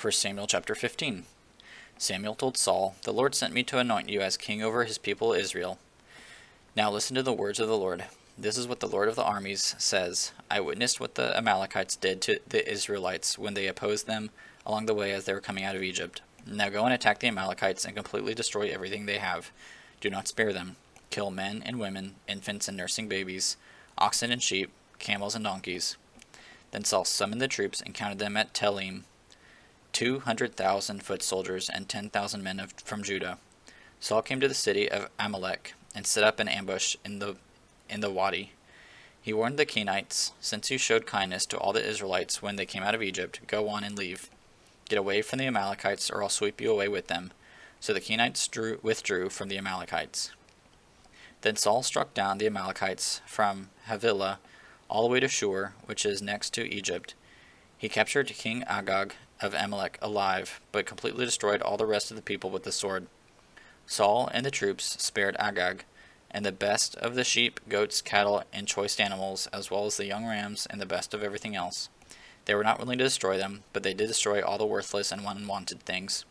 1 Samuel chapter 15. Samuel told Saul, "The Lord sent me to anoint you as king over his people Israel. Now listen to the words of the Lord. This is what the Lord of the armies says. I witnessed what the Amalekites did to the Israelites when they opposed them along the way as they were coming out of Egypt. Now go and attack the Amalekites and completely destroy everything they have. Do not spare them. Kill men and women, infants and nursing babies, oxen and sheep, camels and donkeys." Then Saul summoned the troops and counted them at Telaim, 200,000 foot soldiers and 10,000 men from Judah. Saul came to the city of Amalek and set up an ambush in the wadi. He warned the Kenites, "Since you showed kindness to all the Israelites when they came out of Egypt, go on and leave. Get away from the Amalekites, or I'll sweep you away with them." So the Kenites withdrew from the Amalekites. Then Saul struck down the Amalekites from Havilah all the way to Shur, which is next to Egypt. He captured King Agag of Amalek alive, but completely destroyed all the rest of the people with the sword. Saul and the troops spared Agag, and the best of the sheep, goats, cattle, and choice animals, as well as the young rams and the best of everything else. They were not willing to destroy them, but they did destroy all the worthless and unwanted things.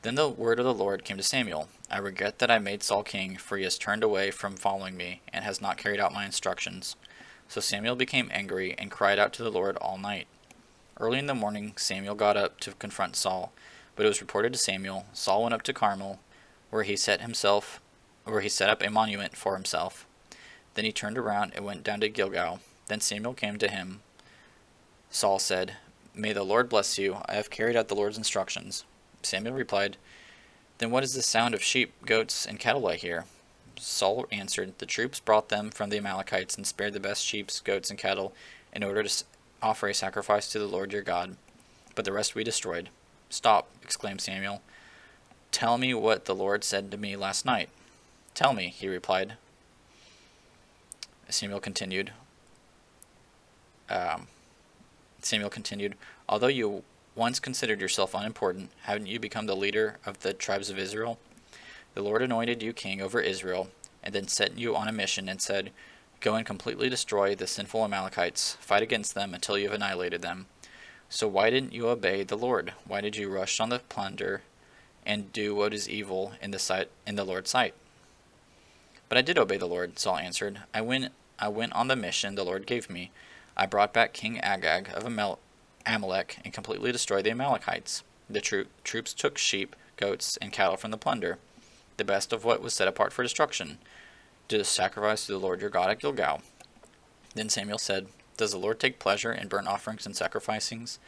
Then the word of the Lord came to Samuel. "I regret that I made Saul king, for he has turned away from following me, and has not carried out my instructions." So Samuel became angry and cried out to the Lord all night. Early in the morning Samuel got up to confront Saul, but it was reported to Samuel. Saul went up to Carmel, where he set up a monument for himself. Then he turned around and went down to Gilgal. Then Samuel came to him. Saul said, "May the Lord bless you. I have carried out the Lord's instructions." Samuel replied, "Then what is the sound of sheep, goats, and cattle I hear?" Saul answered, "The troops brought them from the Amalekites and spared the best sheep, goats, and cattle in order to offer a sacrifice to the Lord your God, but the rest we destroyed." "Stop," exclaimed Samuel. "Tell me what the Lord said to me last night." "Tell me," he replied. Samuel continued, "Although you once considered yourself unimportant, haven't you become the leader of the tribes of Israel? The Lord anointed you king over Israel, and then sent you on a mission and said, 'Go and completely destroy the sinful Amalekites. Fight against them until you have annihilated them.' So why didn't you obey the Lord? Why did you rush on the plunder and do what is evil in the Lord's sight?" "But I did obey the Lord," Saul answered. I went on the mission the Lord gave me. I brought back King Agag of Amalek and completely destroyed the Amalekites. The troops took sheep, goats, and cattle from the plunder, the best of what was set apart for destruction, to sacrifice to the Lord your God at Gilgal." Then Samuel said, "Does the Lord take pleasure in burnt offerings and sacrifices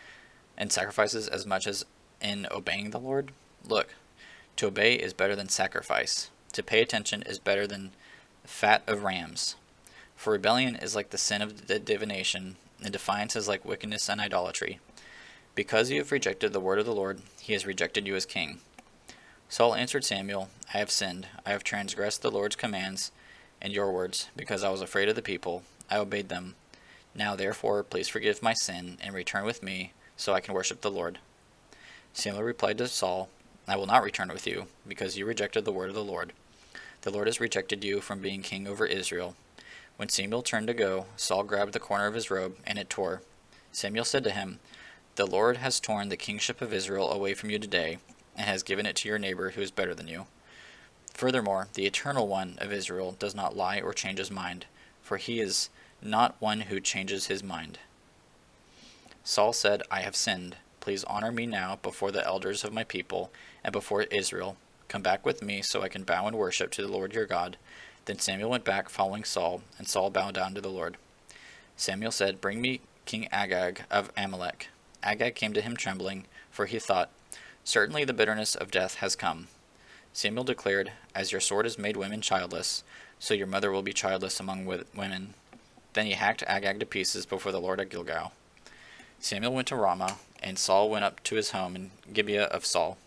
as much as in obeying the Lord? Look, to obey is better than sacrifice. To pay attention is better than fat of rams. For rebellion is like the sin of divination, and defiance is like wickedness and idolatry. Because you have rejected the word of the Lord, he has rejected you as king." Saul answered Samuel, "I have sinned. I have transgressed the Lord's commands and your words, because I was afraid of the people. I obeyed them. Now therefore please forgive my sin and return with me, so I can worship the Lord." Samuel replied to Saul, "I will not return with you, because you rejected the word of the Lord. The Lord has rejected you from being king over Israel." When Samuel turned to go, Saul grabbed the corner of his robe, and it tore. Samuel said to him, "The Lord has torn the kingship of Israel away from you today, and has given it to your neighbor who is better than you. Furthermore, the Eternal One of Israel does not lie or change his mind, for he is not one who changes his mind." Saul said, "I have sinned. Please honor me now before the elders of my people and before Israel. Come back with me so I can bow and worship to the Lord your God." Then Samuel went back following Saul, and Saul bowed down to the Lord. Samuel said, "Bring me King Agag of Amalek." Agag came to him trembling, for he thought, "Certainly the bitterness of death has come." Samuel declared, "As your sword has made women childless, so your mother will be childless among women." Then he hacked Agag to pieces before the Lord at Gilgal. Samuel went to Ramah, and Saul went up to his home in Gibeah of Saul.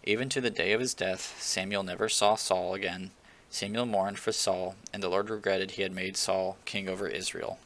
Even to the day of his death, Samuel never saw Saul again. Samuel mourned for Saul, and the Lord regretted he had made Saul king over Israel.